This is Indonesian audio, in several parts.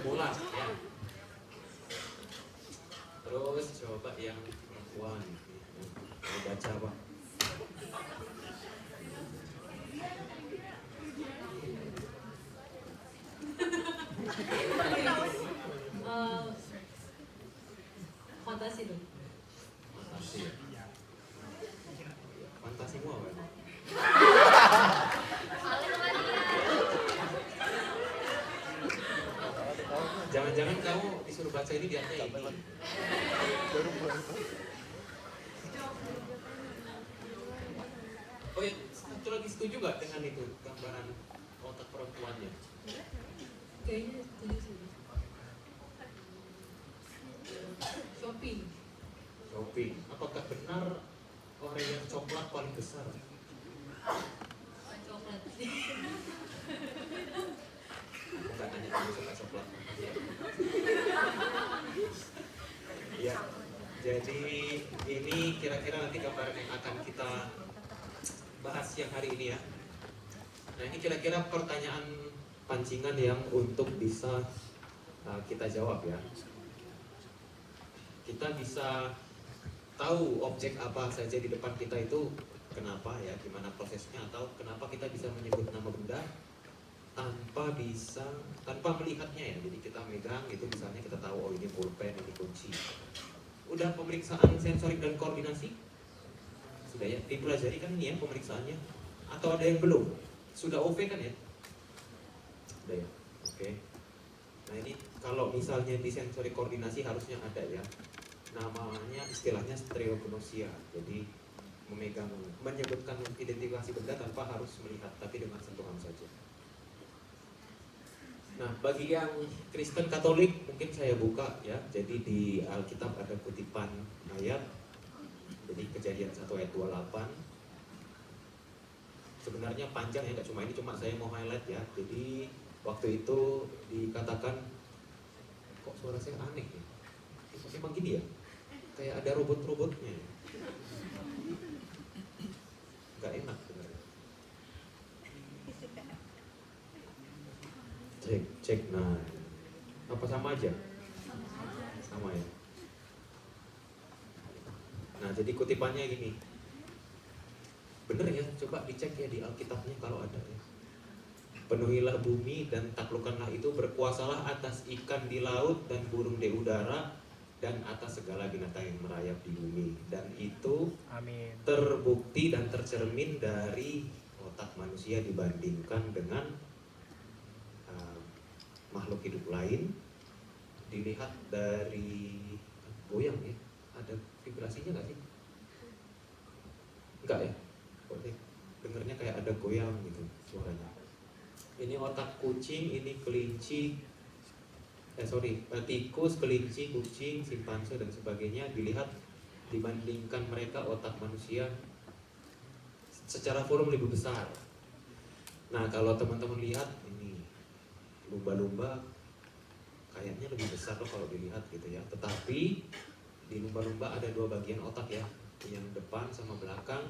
pemula ya. Terus coba yang perempuan mau baca apa? Fantasi dong. Fantasi ya. Fantasimu apa emang? Jangan-jangan kamu disuruh baca ini lihatnya ini. Oh ya, satu lagi setuju gak dengan itu gambaran otak perempuannya? Kayaknya setuju sih. Shopping. Shopping. Apakah benar orang yang coklat paling besar? Coklat. Enggak tanya kamu suka coklat. Ya, jadi ini kira-kira nanti gambaran yang akan kita bahas siang hari ini ya. Nah ini kira-kira pertanyaan pancingan yang untuk bisa kita jawab ya. Kita bisa tahu objek apa saja di depan kita itu kenapa ya, gimana prosesnya, atau kenapa kita bisa menyebut nama benda tanpa melihatnya ya. Jadi kita megang itu misalnya kita tahu oh ini pulpen, ini kunci. Udah pemeriksaan sensorik dan koordinasi? Sudah ya, dipelajari kan ini ya pemeriksaannya? Atau ada yang belum? Sudah OV kan ya? Sudah ya, oke. Nah ini kalau misalnya di sensorik koordinasi harusnya ada ya. Namanya istilahnya stereognosia. Jadi menyebutkan identifikasi benda tanpa harus melihat, tapi dengan sentuhan saja. Nah, bagi yang Kristen Katolik mungkin saya buka ya. Jadi di Alkitab ada kutipan ayat. Jadi Kejadian 1 ayat 28. Sebenarnya panjang ya, nggak cuma ini, cuma saya mau highlight ya. Jadi waktu itu dikatakan, kok suara saya aneh ya? Emang gini ya? Kayak ada robot-robotnya ya? Nggak enak sebenarnya. Cek, nah apa sama aja? Sama ya. Nah jadi kutipannya gini, bener ya, coba dicek ya di Alkitabnya kalau ada ya. Penuhilah bumi dan taklukkanlah itu, berkuasalah atas ikan di laut dan burung di udara dan atas segala binatang yang merayap di bumi. Dan itu Amin. Terbukti dan tercermin dari otak manusia dibandingkan dengan makhluk hidup lain. Dilihat dari goyang ya, ada vibrasinya nggak sih? Enggak ya, dengernya kayak ada goyang gitu suaranya. Ini otak kucing, ini kelinci, tikus, kelinci, kucing, simpanse dan sebagainya. Dilihat dibandingkan mereka, otak manusia secara volume lebih besar. Nah kalau teman-teman lihat ini lumba-lumba kayaknya lebih besar loh kalau dilihat gitu ya. Tetapi di lumba-lumba ada dua bagian otak ya, yang depan sama belakang.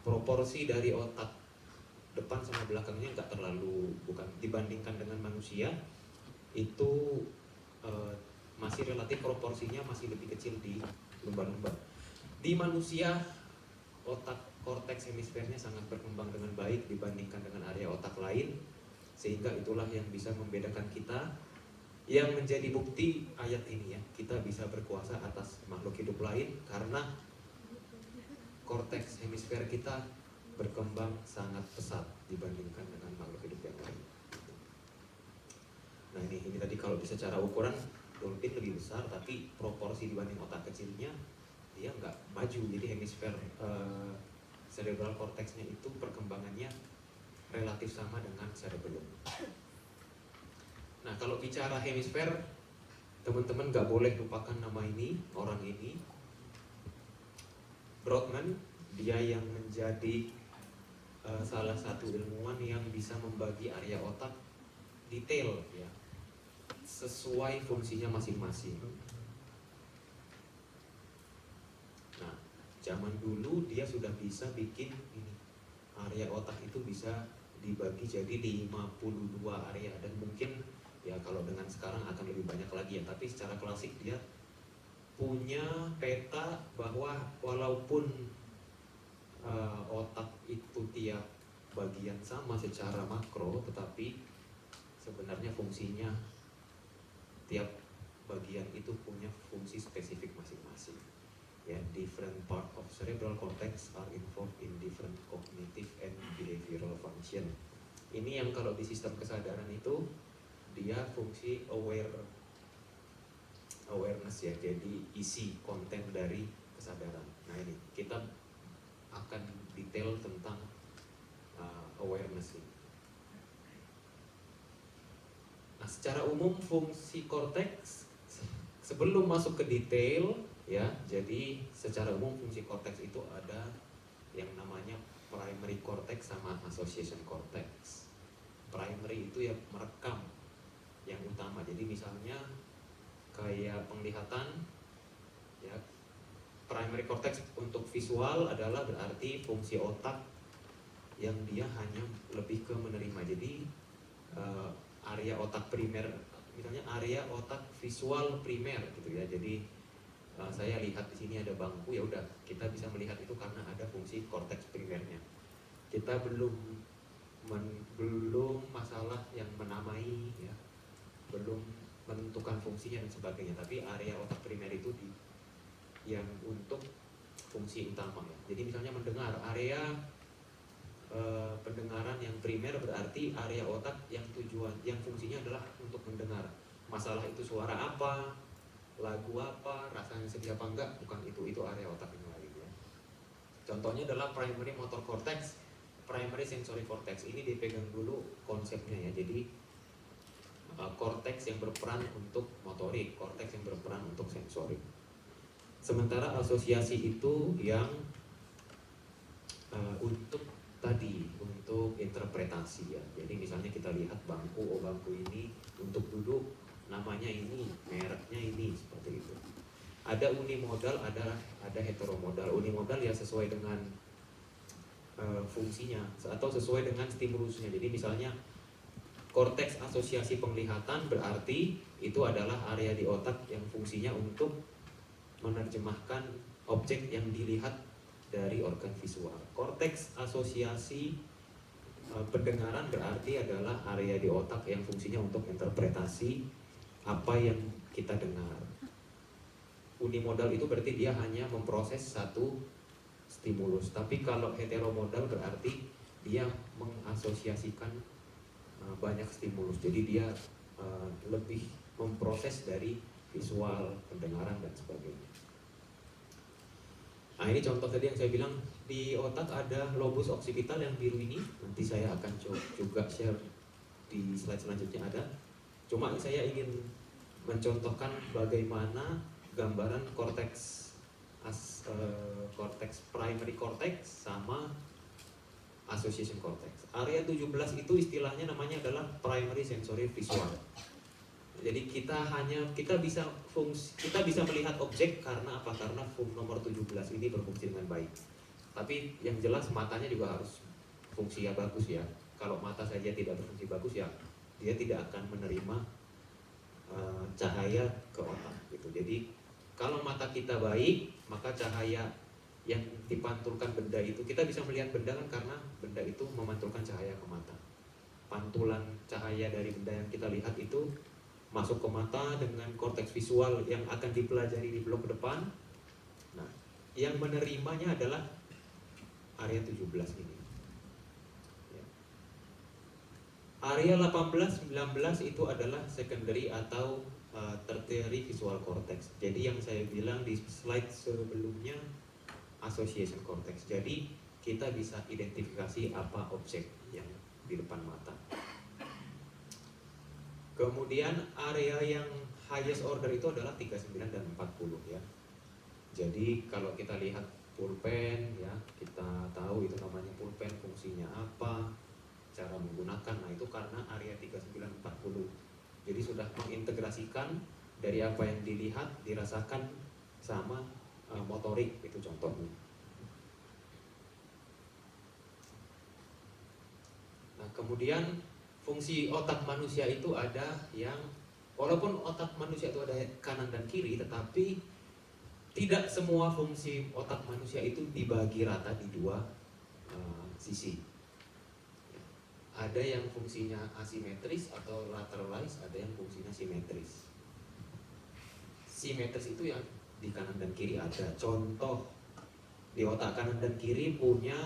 Proporsi dari otak depan sama belakangnya nggak terlalu, bukan dibandingkan dengan manusia itu masih relatif proporsinya masih lebih kecil di lumba-lumba. Di manusia otak korteks hemisfernya sangat berkembang dengan baik dibandingkan dengan area otak lain, sehingga itulah yang bisa membedakan kita, yang menjadi bukti ayat ini ya, kita bisa berkuasa atas makhluk hidup lain karena korteks hemisfer kita berkembang sangat pesat dibandingkan dengan makhluk hidup yang lain. Nah ini tadi kalau bisa secara ukuran dolphin lebih besar, tapi proporsi dibanding otak kecilnya dia nggak maju. Jadi hemisfer cerebral cortexnya itu perkembangannya relatif sama dengan cerebellum. Nah kalau bicara hemisfer, teman-teman nggak boleh lupakan nama ini, orang ini, Brodmann. Dia yang menjadi salah satu ilmuwan yang bisa membagi area otak detail ya, sesuai fungsinya masing-masing. Nah, zaman dulu dia sudah bisa bikin ini, area otak itu bisa dibagi jadi 52 area, dan mungkin Ya kalau dengan sekarang akan lebih banyak lagi ya, tapi secara klasik dia punya peta bahwa walaupun otak itu tiap bagian sama secara makro, tetapi sebenarnya fungsinya tiap bagian itu punya fungsi spesifik masing-masing. Ya, different part of cerebral cortex are involved in different cognitive and behavioral function. Ini yang kalau di sistem kesadaran itu dia fungsi awareness ya, jadi isi konten dari kesadaran. Nah ini kita akan detail tentang awareness ini. Nah secara umum fungsi korteks sebelum masuk ke detail ya, jadi secara umum fungsi korteks itu ada yang namanya primary cortex sama association cortex. Primary itu ya merekam yang utama. Jadi misalnya kayak penglihatan ya, primary cortex untuk visual adalah berarti fungsi otak yang dia hanya lebih ke menerima. Jadi area otak primer, misalnya area otak visual primer gitu ya. Jadi saya lihat di sini ada bangku, ya udah kita bisa melihat itu karena ada fungsi korteks primernya. Kita belum masalah yang menamai ya, belum menentukan fungsinya dan sebagainya, tapi area otak primer itu yang untuk fungsi utama ya. Jadi misalnya mendengar, area pendengaran yang primer berarti area otak yang fungsinya adalah untuk mendengar. Masalah itu suara apa, lagu apa, rasanya sedih apa enggak, bukan itu area otak yang lain ya. Contohnya adalah primary motor cortex, primary sensory cortex. Ini dipegang dulu konsepnya ya. Jadi korteks yang berperan untuk motorik, korteks yang berperan untuk sensorik. Sementara asosiasi itu yang untuk interpretasi ya. Jadi misalnya kita lihat bangku, bangku ini untuk duduk namanya ini, mereknya ini, seperti itu. Ada unimodal, ada heteromodal. Unimodal ya sesuai dengan fungsinya atau sesuai dengan stimulusnya. Jadi misalnya korteks asosiasi penglihatan berarti itu adalah area di otak yang fungsinya untuk menerjemahkan objek yang dilihat dari organ visual. Korteks asosiasi pendengaran berarti adalah area di otak yang fungsinya untuk interpretasi apa yang kita dengar. Unimodal itu berarti dia hanya memproses satu stimulus. Tapi kalau heteromodal berarti dia mengasosiasikan banyak stimulus. Jadi dia lebih memproses dari visual, pendengaran dan sebagainya. Nah ini contoh tadi yang saya bilang, di otak ada lobus occipital yang biru ini. Nanti saya akan juga share di slide selanjutnya ada. Cuma saya ingin mencontohkan bagaimana gambaran korteks primary cortex sama association cortex. Area 17 itu istilahnya namanya adalah primary sensory visual. Jadi kita bisa melihat objek karena apa? Karena nomor 17 ini berfungsi dengan baik. Tapi yang jelas matanya juga harus fungsi yang bagus ya. Kalau mata saja tidak berfungsi bagus ya, dia tidak akan menerima cahaya ke otak gitu. Jadi kalau mata kita baik, maka cahaya yang dipantulkan benda itu, kita bisa melihat benda kan karena benda itu memantulkan cahaya ke mata. Pantulan cahaya dari benda yang kita lihat itu masuk ke mata dengan korteks visual yang akan dipelajari di blok depan. Nah, yang menerimanya adalah area 17 ini. Ya. Area 18, 19 itu adalah secondary atau tertiary visual cortex. Jadi yang saya bilang di slide sebelumnya association cortex. Jadi kita bisa identifikasi apa objek yang di depan mata. Kemudian area yang highest order itu adalah 39 dan 40 ya. Jadi kalau kita lihat pulpen ya, kita tahu itu namanya pulpen, fungsinya apa, cara menggunakan. Nah itu karena area 39 40. Jadi sudah mengintegrasikan dari apa yang dilihat, dirasakan sama motorik, itu contohnya. Nah kemudian fungsi otak manusia itu ada yang, walaupun otak manusia itu ada kanan dan kiri, tetapi tidak semua fungsi otak manusia itu dibagi rata di dua sisi. Ada yang fungsinya asimetris atau lateralized, ada yang fungsinya simetris. Simetris itu yang di kanan dan kiri ada. Contoh, di otak kanan dan kiri punya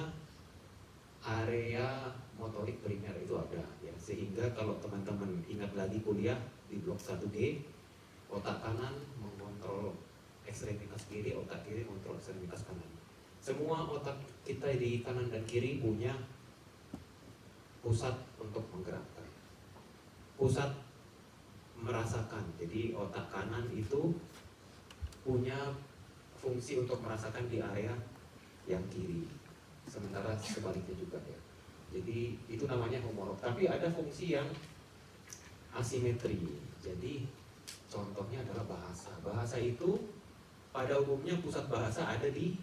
area motorik primer itu ada ya. Sehingga kalau teman-teman ingat lagi kuliah di blok 1G, otak kanan mengontrol ekstremitas kiri, otak kiri mengontrol ekstremitas kanan. Semua otak kita di kanan dan kiri punya pusat untuk menggerakkan, pusat merasakan. Jadi otak kanan itu punya fungsi untuk merasakan di area yang kiri, sementara sebaliknya juga ya. Jadi itu namanya homolog. Tapi ada fungsi yang asimetri. Jadi contohnya adalah bahasa. Bahasa itu pada umumnya pusat bahasa ada di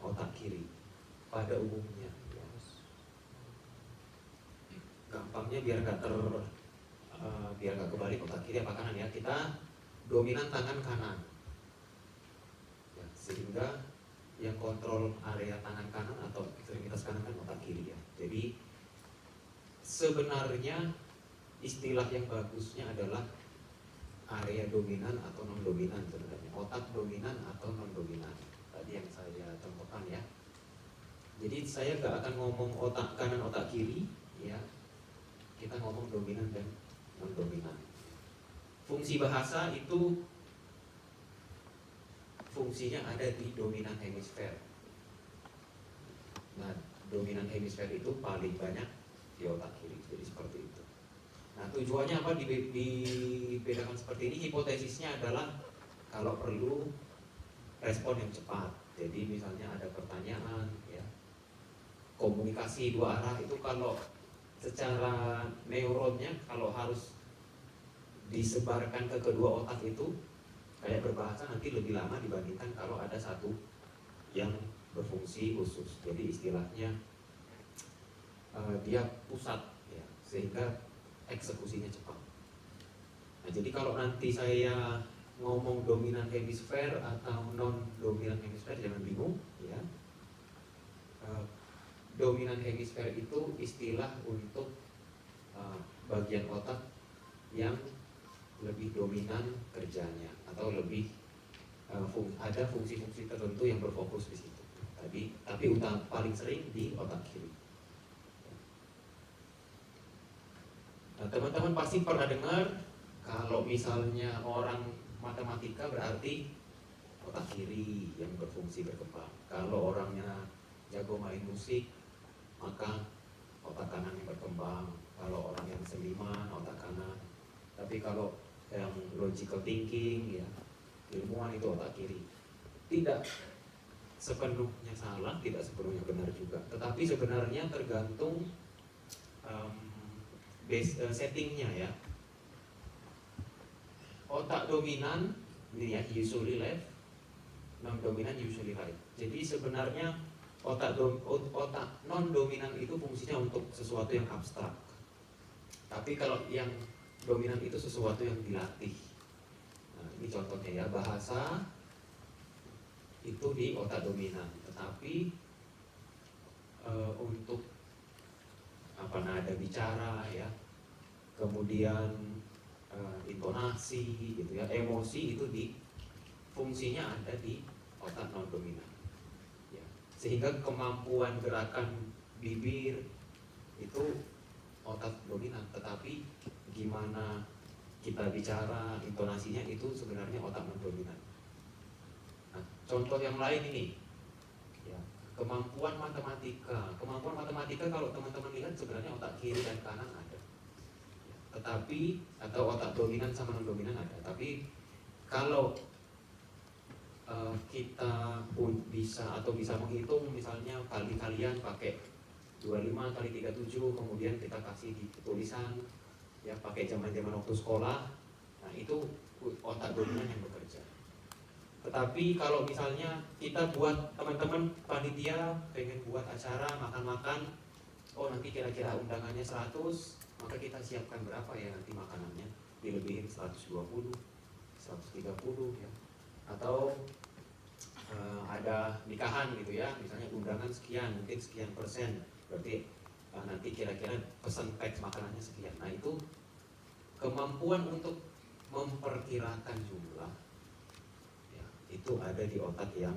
otak kiri pada umumnya ya. Gampangnya biar nggak kebalik otak kiri apa kanan ya, kita dominan tangan kanan ya, sehingga yang kontrol area tangan kanan atau ekstremitas kanan kan otak kiri ya. Jadi sebenarnya istilah yang bagusnya adalah area dominan atau non dominan sebenarnya, otak dominan atau non dominan. Tadi yang saya contohkan ya. Jadi saya nggak akan ngomong otak kanan otak kiri ya, kita ngomong dominan dan non dominan. Fungsi bahasa itu fungsinya ada di dominan hemisfer. Nah, dominan hemisfer itu paling banyak di otak kiri, jadi seperti itu. Nah, tujuannya apa dibedakan seperti ini? Hipotesisnya adalah kalau perlu respon yang cepat. Jadi misalnya ada pertanyaan, ya, komunikasi dua arah itu kalau secara neuronnya kalau harus disebarkan ke kedua otak itu kayak berbahasa nanti lebih lama dibandingkan kalau ada satu yang berfungsi khusus. Jadi istilahnya dia pusat ya, sehingga eksekusinya cepat. Nah, jadi kalau nanti saya ngomong dominan hemisfer atau non dominan hemisfer jangan bingung ya. Dominan hemisfer itu istilah untuk bagian otak yang lebih dominan kerjanya atau lebih ada fungsi-fungsi tertentu yang berfokus di situ. Tapi paling sering di otak kiri. Nah, teman-teman pasti pernah dengar kalau misalnya orang matematika berarti otak kiri yang berfungsi berkembang. Kalau orangnya jago main musik, maka otak kanan yang berkembang. Kalau orang yang seniman, otak kanan. Tapi kalau yang logical thinking, ya, ilmuwan itu otak kiri. Tidak sepenuhnya salah, tidak sepenuhnya benar juga. Tetapi sebenarnya tergantung settingnya ya. Otak dominan ini ya usually left, non dominan usually right. Jadi sebenarnya otak non dominan itu fungsinya untuk sesuatu yang abstrak. Tapi kalau yang dominan itu sesuatu yang dilatih. Nah, ini contohnya ya, bahasa itu di otak dominan, tetapi untuk nada bicara ya, kemudian intonasi gitu ya, emosi itu fungsinya ada di otak non dominan ya. Sehingga kemampuan gerakan bibir itu otak dominan, tetapi gimana kita bicara, intonasinya itu sebenarnya otak non dominan. Nah, contoh yang lain ini ya, kemampuan matematika kalau teman-teman lihat sebenarnya otak kiri dan kanan ada. Tetapi atau otak dominan sama non dominan ada. Tapi kalau kita pun bisa menghitung misalnya kali-kalian pakai 25 kali 37, kemudian kita kasih di tulisan ya pakai zaman-zaman waktu sekolah. Nah, itu otak dominan yang bekerja. Tetapi kalau misalnya kita buat teman-teman panitia pengen buat acara makan-makan, oh nanti kira-kira undangannya 100, maka kita siapkan berapa ya nanti makanannya, dilebihin 120, 130 ya. Atau ada nikahan gitu ya, misalnya undangan sekian, mungkin sekian persen, berarti nanti kira-kira pesan pack makanannya sekian. Nah itu kemampuan untuk memperkirakan jumlah ya, itu ada di otak yang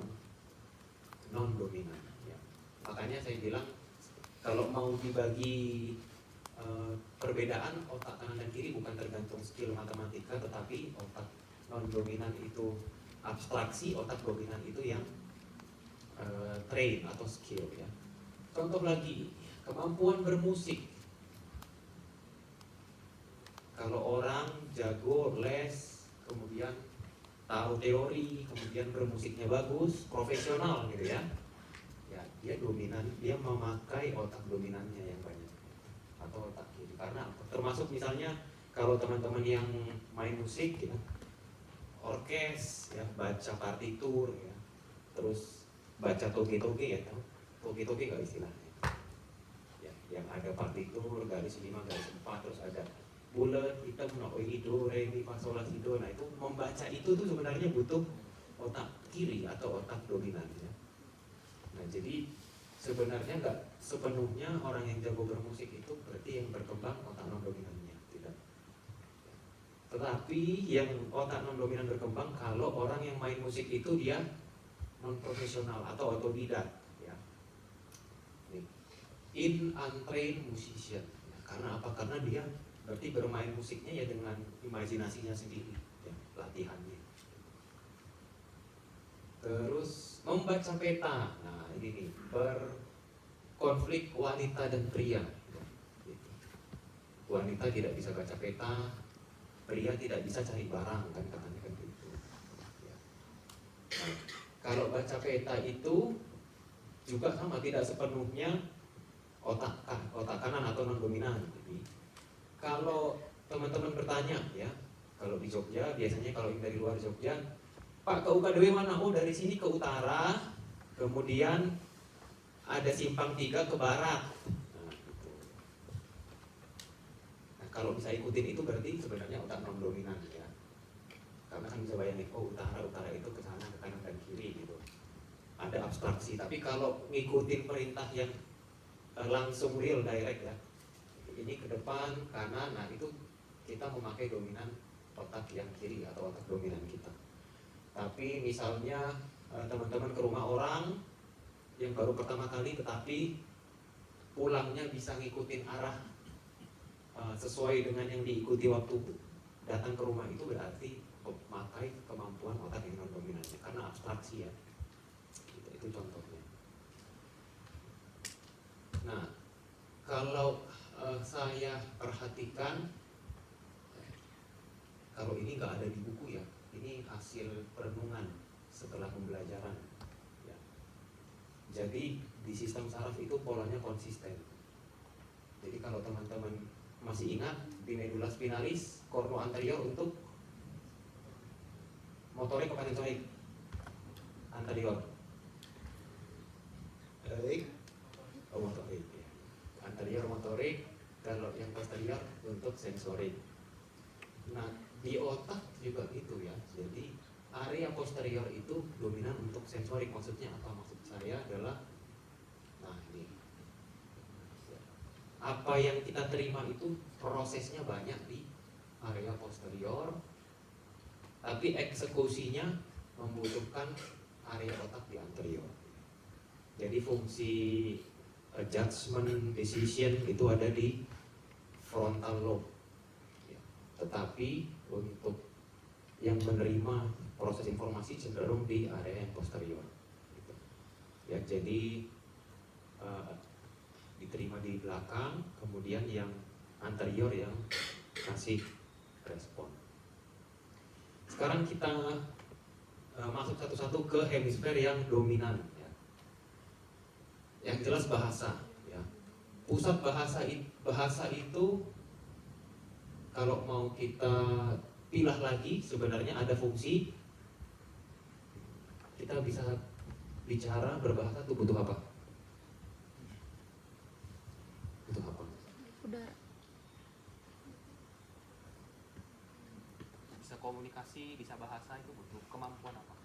non dominan ya. Makanya saya bilang kalau mau dibagi perbedaan otak kanan dan kiri bukan tergantung skill matematika, tetapi otak non dominan itu abstraksi, otak dominan itu yang train atau skill ya. Contoh lagi, kemampuan bermusik. Kalau orang jago les, kemudian tahu teori, kemudian bermusiknya bagus, profesional gitu ya. Ya, dia dominan, dia memakai otak dominannya yang banyak atau otak kiri. Karena termasuk misalnya kalau teman-teman yang main musik ya, orkes ya, baca partitur ya, terus baca toge-toge ya, toge-toge nggak istilahnya ya, yang ada partitur garis 5 garis 4 terus ada bulat hitam no do re mi fa sol la si do. Nah itu membaca itu tuh sebenarnya butuh otak kiri atau otak dominan ya. Nah jadi sebenarnya nggak sepenuhnya orang yang jago bermusik itu berarti yang berkembang otak non dominannya, tidak. Tetapi yang otak non dominan berkembang kalau orang yang main musik itu dia non profesional atau otodidak ya. In untrained musician ya. Karena apa? Karena dia berarti bermain musiknya ya dengan imajinasinya sendiri ya, latihannya. Terus membaca peta. Nah ini nih, berkonflik wanita dan pria ya. Wanita tidak bisa baca peta, pria tidak bisa cari barang kan, katanya kan gitu ya. Nah, kalau baca peta itu juga sama, tidak sepenuhnya otak kanan atau non dominan. Jadi kalau teman-teman bertanya ya, kalau di Jogja biasanya kalau yang dari luar Jogja, Pak ke UKDW mana? Oh dari sini ke utara, kemudian ada simpang 3 ke barat. Nah, gitu. Nah, kalau bisa ikutin itu berarti sebenarnya otak non dominan ya. Karena kan bisa bayangin, oh utara itu ke sana, ke kanan dan kiri gitu. Ada abstraksi, tapi kalau ngikutin perintah yang langsung real direct ya, ini ke depan, kanan, nah itu kita memakai dominan otak yang kiri atau otak dominan kita. Tapi misalnya teman-teman ke rumah orang yang baru pertama kali tetapi pulangnya bisa ngikutin arah sesuai dengan yang diikuti waktu datang ke rumah, itu berarti memakai kemampuan otak yang non dominannya karena abstraksi ya. Itu contohnya. Nah, kalau saya perhatikan, kalau ini nggak ada di buku ya, ini hasil perenungan setelah pembelajaran ya. Jadi di sistem saraf itu polanya konsisten. Jadi kalau teman-teman masih ingat, di medula spinalis kornu anterior untuk motorik apa sensorik? Anterior. Oh, motorik ya. Anterior motorik, kalau yang posterior untuk sensorik. Nah, di otak juga gitu ya. Jadi area posterior itu dominan untuk sensorik. Maksudnya apa? Maksud saya adalah, nah ini, apa yang kita terima itu prosesnya banyak di area posterior, tapi eksekusinya membutuhkan area otak di anterior. Jadi fungsi judgment, decision itu ada di frontal lobe ya. Tetapi untuk yang menerima proses informasi cenderung di area yang posterior gitu. Ya, jadi diterima di belakang, kemudian yang anterior yang kasih respon. Sekarang kita masuk satu-satu ke hemisfer yang dominan ya. Yang jelas bahasa ya. Pusat bahasa itu kalau mau kita pilah lagi sebenarnya ada fungsi. Kita bisa bicara, berbahasa itu butuh apa? Butuh apa? Udara. komunikasi, bisa bahasa itu butuh kemampuan apa?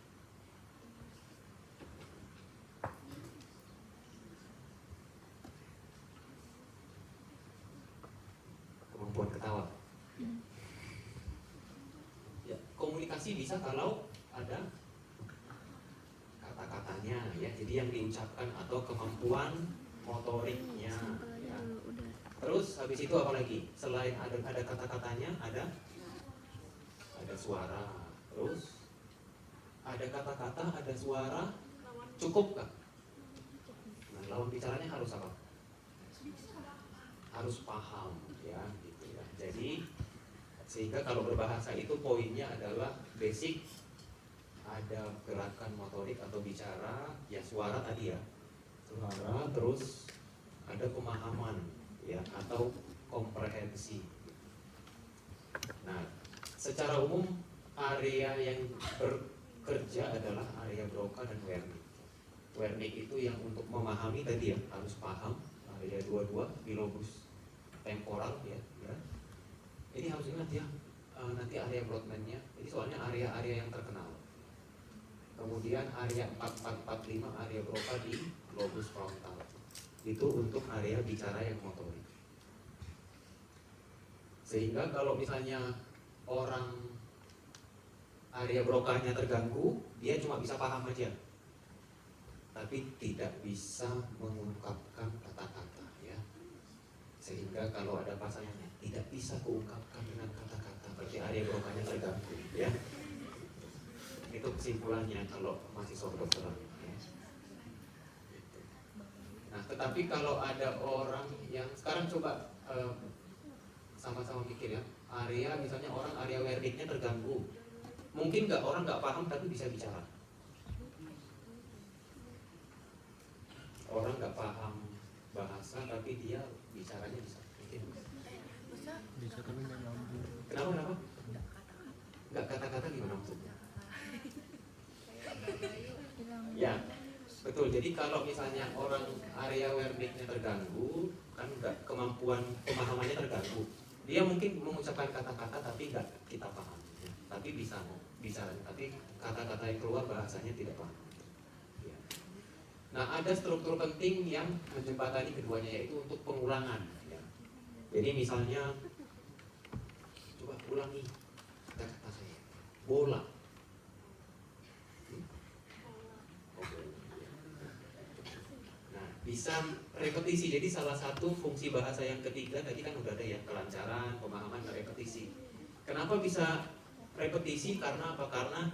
Kemampuan ketawa. Ya, komunikasi bisa kalau ada kata-katanya ya, jadi yang diucapkan atau kemampuan motoriknya ya. Terus habis itu apa lagi? Selain ada kata-katanya, ada suara. Terus ada kata-kata, ada suara, cukup nggak? Nah, lawan bicaranya harus apa? Harus paham ya, gitu ya. Jadi sehingga kalau berbahasa itu poinnya adalah basic, ada gerakan motorik atau bicara, ya suara tadi ya, suara, terus ada pemahaman ya atau komprehensi. Nah, secara umum area yang bekerja adalah area Broca dan Wernicke. Wernicke itu yang untuk memahami tadi ya, harus paham area 22 di lobus temporal ya. Ini harus ingat ya, nanti area Brodmann-nya. Ini soalnya area-area yang terkenal. Kemudian area 4445 area Broca di lobus frontal. Itu untuk area bicara yang motorik. Sehingga kalau misalnya orang area Broca-nya terganggu, dia cuma bisa paham aja, tapi tidak bisa mengungkapkan kata-kata ya. Sehingga kalau ada pasangannya tidak bisa kuungkapkan dengan kata-kata, berarti area Broca-nya terganggu ya. Itu kesimpulannya kalau masih soal kedokteran ya. Nah, tetapi kalau ada orang yang sekarang coba sama-sama mikir ya, area misalnya orang area Wernicke-nya terganggu, mungkin nggak orang nggak paham tapi bisa bicara. Orang nggak paham bahasa tapi dia bicaranya bisa. Mungkin. Bisa tapi nggak nyambung. Kenapa? Nggak kata-kata gimana maksudnya? Ya, betul. Jadi kalau misalnya orang area Wernicke-nya terganggu, kan nggak kemampuan pemahamannya terganggu. Dia mungkin mengucapkan kata-kata tapi nggak kita paham. Ya. Tapi bisa bicara, tapi kata-kata yang keluar bahasanya tidak paham. Ya. Nah, ada struktur penting yang menjembatani keduanya, yaitu untuk pengulangan. Ya. Jadi misalnya, coba ulangi kata-kata saya. Bola. Bisa repetisi. Jadi salah satu fungsi bahasa yang ketiga tadi kan udah ada ya, kelancaran, pemahaman, dan repetisi. Kenapa bisa repetisi? Karena apa? Karena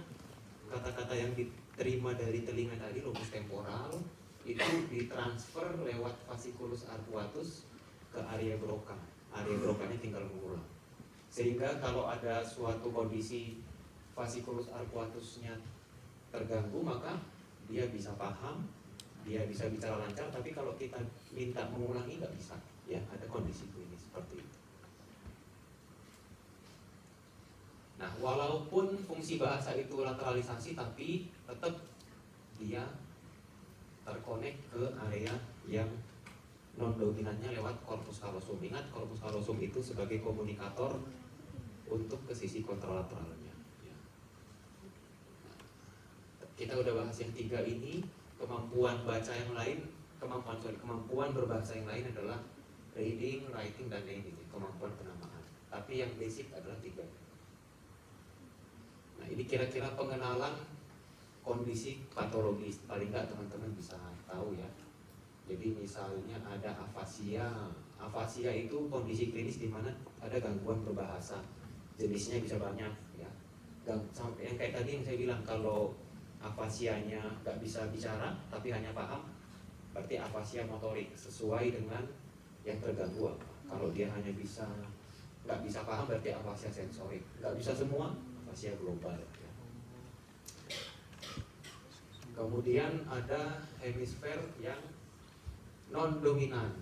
kata-kata yang diterima dari telinga tadi, lobus temporal, itu ditransfer lewat fasciculus arcuatus ke area Broca. Area Broca-nya tinggal mengulang. Sehingga kalau ada suatu kondisi fasciculus arcuatusnya terganggu, maka dia bisa paham, dia bisa bicara lancar, tapi kalau kita minta mengulangi nggak bisa, ya ada kondisi klinis seperti itu. Nah, walaupun fungsi bahasa itu lateralisasi, tapi tetap dia terkonek ke area yang non dominannya lewat corpus callosum. Ingat, corpus callosum itu sebagai komunikator untuk ke sisi kontralateralnya. Ya. Kita udah bahas yang tiga ini. Kemampuan baca yang lain, kemampuan berbahasa yang lain adalah reading, writing, dan naming, kemampuan penamaan. Tapi yang basic adalah tiga. Nah, ini kira-kira pengenalan kondisi patologis, paling nggak teman-teman bisa tahu ya. Jadi misalnya ada afasia. Afasia itu kondisi klinis di mana ada gangguan berbahasa. Jenisnya bisa banyak ya. Yang kayak tadi yang saya bilang, kalau afasianya nggak bisa bicara tapi hanya paham, berarti afasia motorik, sesuai dengan yang terganggu apa. Kalau dia hanya bisa nggak bisa paham, berarti afasia sensorik. Nggak bisa semua, afasia global ya. Kemudian ada hemisfer yang non dominan.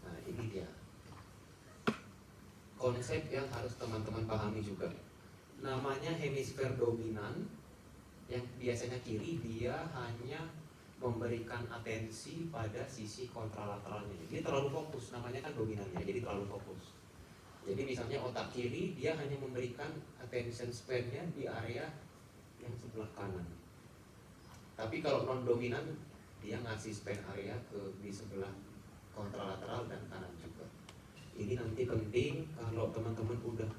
Nah, ini dia konsep yang harus teman-teman pahami juga. Namanya hemisfer dominan, yang biasanya kiri, dia hanya memberikan atensi pada sisi kontralateralnya. Jadi terlalu fokus, namanya kan dominannya, jadi terlalu fokus. Jadi misalnya otak kiri dia hanya memberikan attention span-nya di area yang sebelah kanan. Tapi kalau non dominan dia ngasih span area di sebelah kontralateral dan kanan juga. Ini nanti penting kalau teman-teman udah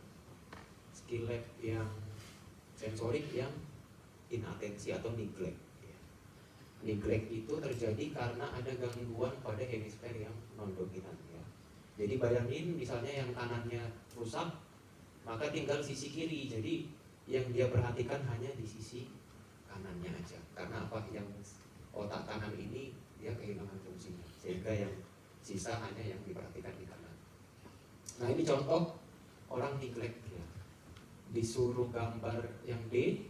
skill lab yang sensorik yang inatensi atau neglect. Neglect itu terjadi karena ada gangguan pada hemisfer yang non dominan ya. Jadi bayangin misalnya yang kanannya rusak, maka tinggal sisi kiri. Jadi yang dia perhatikan hanya di sisi kanannya aja. Karena apa? Yang otak kanan ini dia kehilangan fungsinya, sehingga yang sisa hanya yang diperhatikan di kanan. Nah ini contoh orang neglect ya. Disuruh gambar yang D,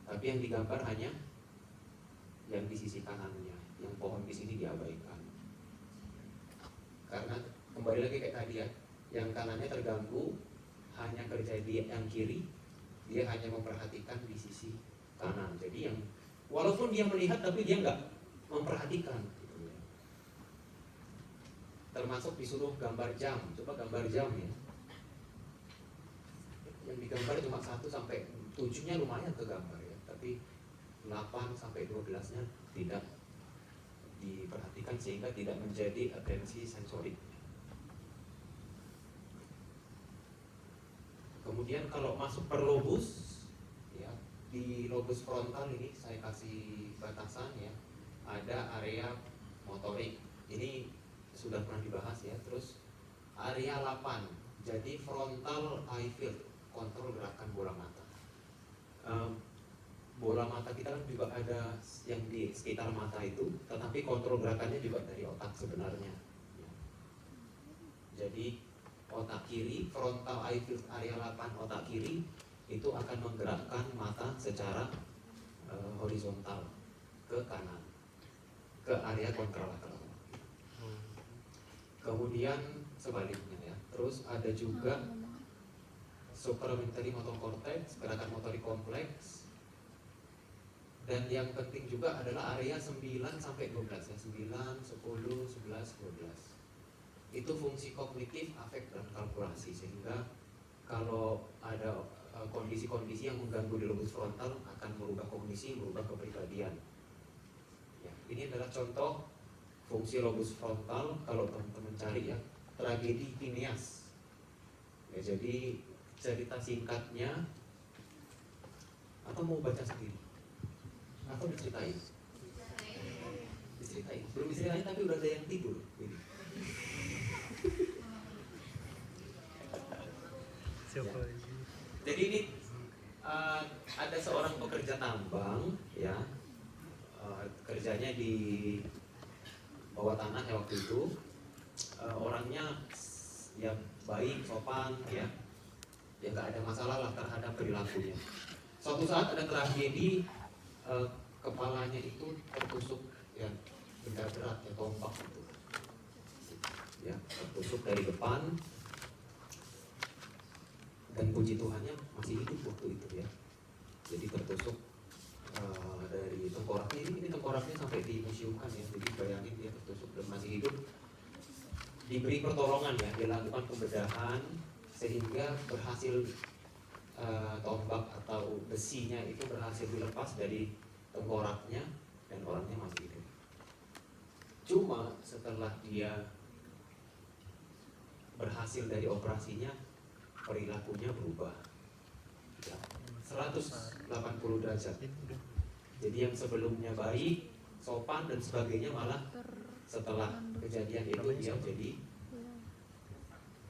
tapi yang digambar hanya yang di sisi kanannya, yang pohon di sini diabaikan. Karena kembali lagi kayak tadi ya, yang kanannya terganggu, hanya kerja di yang kiri, dia hanya memperhatikan di sisi kanan. Jadi yang walaupun dia melihat tapi dia nggak memperhatikan. Gitu ya. Termasuk disuruh gambar jam, coba gambar jam ya. Yang digambar cuma 1 sampai 7-nya lumayan kegambar ya, tapi 8 sampai 12-nya tidak diperhatikan sehingga tidak menjadi atensi sensorik. Kemudian kalau masuk per lobus ya, di lobus frontal ini saya kasih batasan ya, ada area motorik. Ini sudah pernah dibahas ya. Terus area 8, jadi frontal eye field, kontrol gerakan bola mata. Bola mata kita kan juga ada yang di sekitar mata itu, tetapi kontrol gerakannya juga dari otak sebenarnya. Jadi otak kiri, frontal eye field area 8 otak kiri itu akan menggerakkan mata secara horizontal ke kanan, ke area kontralateral. Kemudian sebaliknya ya. Terus ada juga supramentary motor cortex, gerakan motorik kompleks. Dan yang penting juga adalah area 9 sampai 12 ya, 9, 10, 11, 12. Itu fungsi kognitif, afek dan kalkulasi, sehingga kalau ada kondisi-kondisi yang mengganggu di lobus frontal akan merubah kognisi, merubah kepribadian. Ya, ini adalah contoh fungsi lobus frontal kalau teman-teman cari ya, tragedi Phineas. Ya, jadi cerita singkatnya, atau mau baca sendiri? Atau diceritain? Diceritain. Belum diceritain tapi udah ada yang tidur. Ini. Siapa Ya. lagi? Jadi ini ada seorang pekerja tambang ya, kerjanya di bawah tanah ya waktu itu. Orangnya ya baik, sopan ya, ya nggak ada masalah lah terhadap perilakunya. Suatu saat ada tragedi, kepalanya itu tertusuk ya benda berat ya, tombak itu ya, tertusuk dari depan. Dan puji Tuhannya masih hidup waktu itu ya. Jadi tertusuk dari tengkoraknya, ini tengkoraknya sampai dimuseumkan ya. Jadi bayangin dia tertusuk dan masih hidup. Diberi pertolongan ya, dilakukan pembedahan sehingga berhasil tombak atau besinya itu berhasil dilepas dari tengkoraknya dan orangnya masih hidup. Cuma setelah dia berhasil dari operasinya, perilakunya berubah ya, 180 derajat. Jadi yang sebelumnya baik, sopan dan sebagainya, malah setelah kejadian itu dia jadi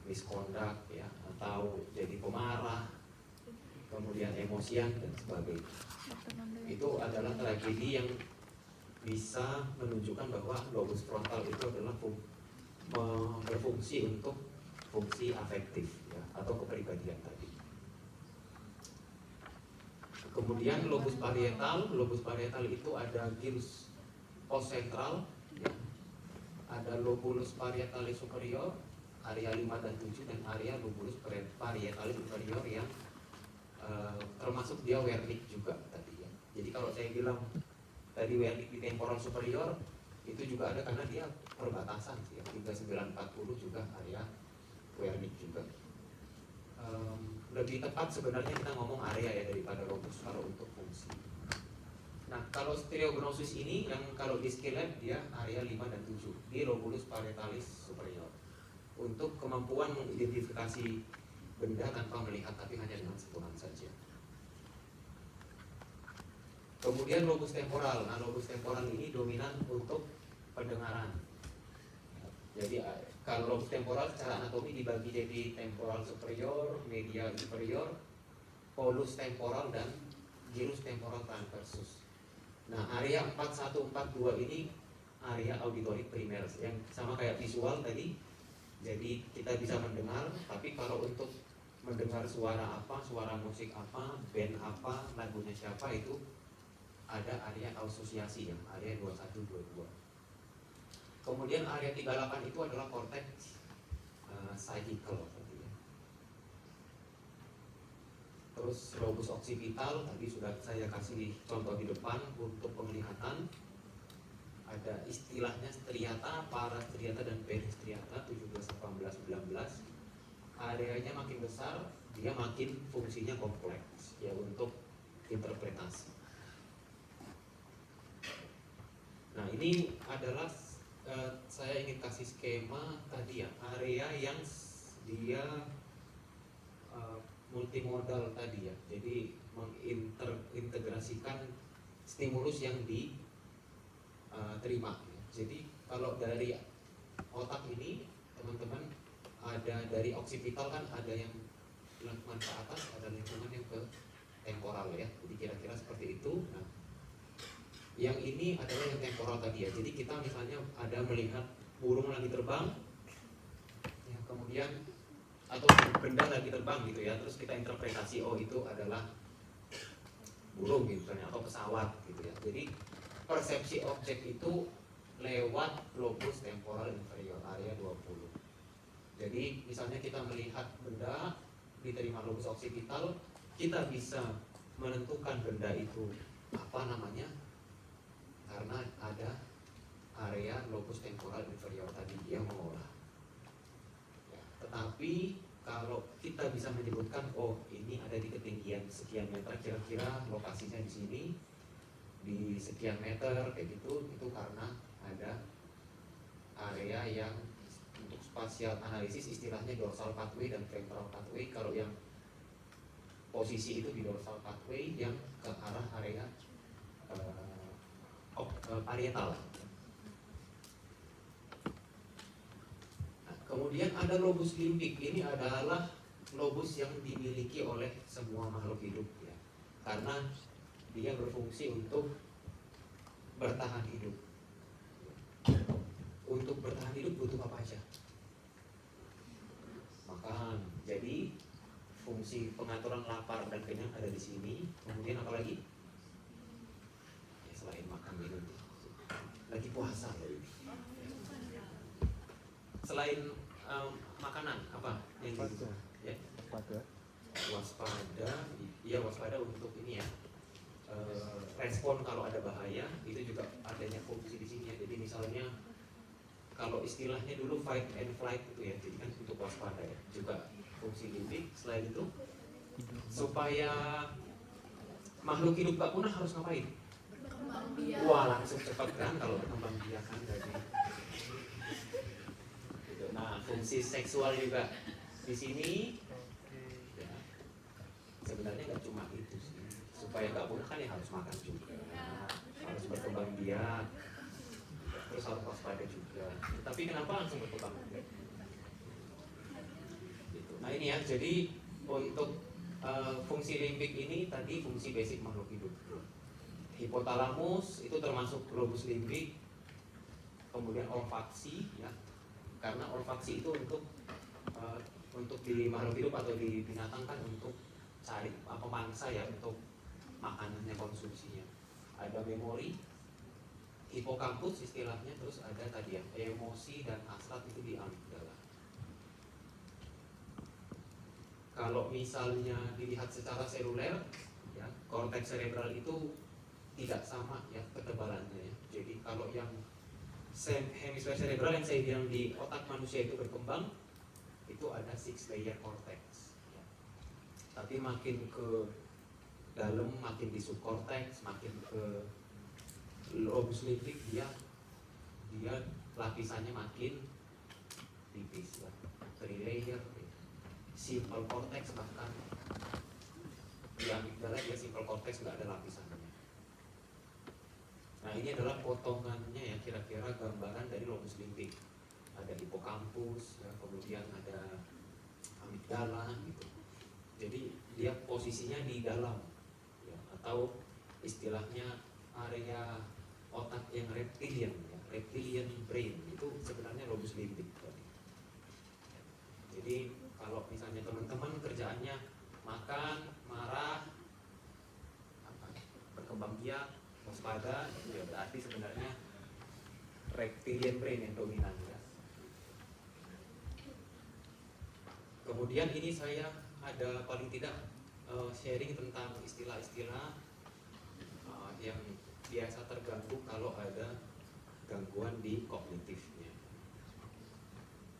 misconduct ya, atau jadi pemarah, kemudian emosian dan sebagainya. Itu adalah tragedi yang bisa menunjukkan bahwa lobus frontal itu adalah berfungsi untuk fungsi afektif ya, atau kepribadian tadi. Kemudian lobus parietal itu ada gilus post sentral ya. Ada lobulus parietalis superior area 5 dan 7, dan area lobulus parietalis inferior yang termasuk dia Wernicke juga tadi ya. Jadi kalau saya bilang tadi Wernicke di temporal superior itu juga ada karena dia perbatasan sih ya, 3940 juga area Wernicke juga. lebih tepat sebenarnya kita ngomong area ya daripada lobus kalau untuk fungsi. Nah, kalau stereognosis ini yang kalau di skill lab dia area 5 dan 7 di lobulus parietalis superior untuk kemampuan mengidentifikasi benda tanpa melihat tapi hanya dengan sentuhan saja. Kemudian lobus temporal. Nah, lobus temporal ini dominan untuk pendengaran. Jadi kalau lobus temporal secara anatomi dibagi jadi temporal superior, medial inferior, polus temporal dan gyrus temporal transversus. Nah, area 4142 ini area auditory primer yang sama kayak visual tadi. Jadi kita bisa mendengar, tapi kalau untuk mendengar suara apa, suara musik apa, band apa, lagunya siapa itu ada area asosiasi ya, area 2122. Kemudian area 38 itu adalah cortex psychical tadi ya. Terus lobus occipital tadi sudah saya kasih contoh di depan untuk penglihatan. Ada istilahnya striata, parastriata dan peristriata 17, 18, 19. Areanya makin besar, dia makin fungsinya kompleks ya untuk interpretasi. Nah, ini adalah saya ingin kasih skema tadi ya, area yang dia multimodal tadi ya. Jadi mengintegrasikan stimulus yang diterima. Jadi kalau dari otak ini teman-teman ada dari occipital kan ada yang lingkungan ke atas, ada lingkungan yang ke temporal ya. Jadi kira-kira seperti itu. Nah, yang ini adalah yang temporal tadi ya. Jadi kita misalnya ada melihat burung lagi terbang, ya, kemudian atau benda lagi terbang gitu ya. Terus kita interpretasi oh itu adalah burung gitu kan, atau pesawat gitu ya. Jadi persepsi objek itu lewat lobus temporal inferior area 20. Jadi misalnya kita melihat benda diterima lobus occipital, kita bisa menentukan benda itu apa namanya karena ada area lobus temporal inferior tadi yang mengolah. Ya, tetapi kalau kita bisa menyebutkan oh ini ada di ketinggian sekian meter, kira-kira lokasinya di sini di sekian meter kayak gitu, itu karena ada area yang untuk spasial analisis istilahnya dorsal pathway dan ventral pathway. Kalau yang posisi itu di dorsal pathway yang ke arah area parietal. Nah, kemudian ada lobus limbik. Ini adalah lobus yang dimiliki oleh semua makhluk hidup ya, karena dia berfungsi untuk bertahan hidup. Untuk bertahan hidup butuh apa aja? Makan. Jadi fungsi pengaturan lapar dan kenyang ada di sini. Kemudian apa lagi? Ya, selain makan minum, lagi puasa ya. Selain makanan apa yang gitu? Ya. Waspada. Iya, waspada untuk ini ya. Respon kalau ada bahaya, itu juga adanya fungsi di sini ya. Jadi misalnya kalau istilahnya dulu fight and flight itu ya, jadi kan untuk waspada ya, juga fungsi limbik. Selain itu supaya makhluk hidup gak punah harus ngapain? Berkembang biak. Wah, langsung cepat kan kalau berkembang biak kan jadi gitu. Nah, fungsi seksual juga di sini ya, sebenarnya nggak cuma itu sih. Supaya nggak punah kan ya harus makan juga, harus berkembang biak, terus harus waspada juga. Tapi kenapa langsung berkembang biak? Gitu. Nah ini ya, jadi untuk fungsi limbik ini tadi fungsi basic makhluk hidup. Hipotalamus itu termasuk lobus limbik. Kemudian olfaksi ya, karena olfaksi itu untuk di makhluk hidup atau di binatang kan untuk cari apa mangsa ya, untuk makanannya, konsumsinya. Ada memori, hipokampus istilahnya, terus ada tadi ya emosi dan hasrat itu di amigdala. Kalau misalnya dilihat secara seluler ya, korteks serebral itu tidak sama ya ketebalannya ya. Jadi kalau yang hemisfer serebral yang saya bilang di otak manusia itu berkembang, itu ada 6 layer cortex ya. Tapi makin ke dalam, makin di subcortex, makin ke lobus limbik, dia lapisannya makin tipis ya, trilayer. Simple cortex bahkan di amigdala dia simple cortex nggak ada lapisannya. Nah ini adalah potongannya ya, kira-kira gambaran dari lobus limbik. Ada hipokampus, ya, kemudian ada amigdala gitu. Jadi dia posisinya di dalam, ya, atau istilahnya area otak yang reptilian, ya, reptilian brain itu sebenarnya lobus limbik. Jadi kalau misalnya teman-teman kerjaannya makan, marah, berkembang biak, waspada, ya berarti sebenarnya reptilian brain yang dominan ya. Kemudian ini saya ada paling tidak sharing tentang istilah-istilah yang biasa terganggu kalau ada gangguan di kognitifnya.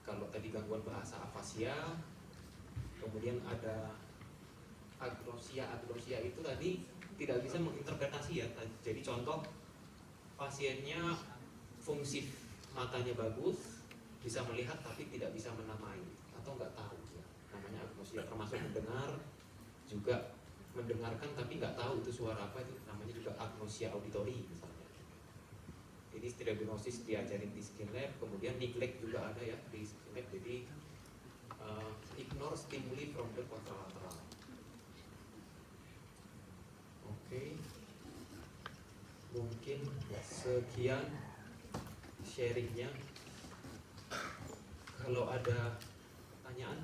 Kalau tadi gangguan bahasa afasia, kemudian ada agnosia. Agnosia itu tadi tidak bisa menginterpretasi ya. Jadi contoh, pasiennya fungsi matanya bagus, bisa melihat tapi tidak bisa menamai atau nggak tahu ya. Namanya agnosia. Termasuk mendengar juga, mendengarkan tapi nggak tahu itu suara apa, itu namanya juga agnosia auditori misalnya. Ini diagnosis diajarin di Skin Lab, kemudian neglect juga ada ya di Skin Lab. Jadi ignore stimuli from the contralateral. Oke. Mungkin sekian sharingnya. Kalau ada pertanyaan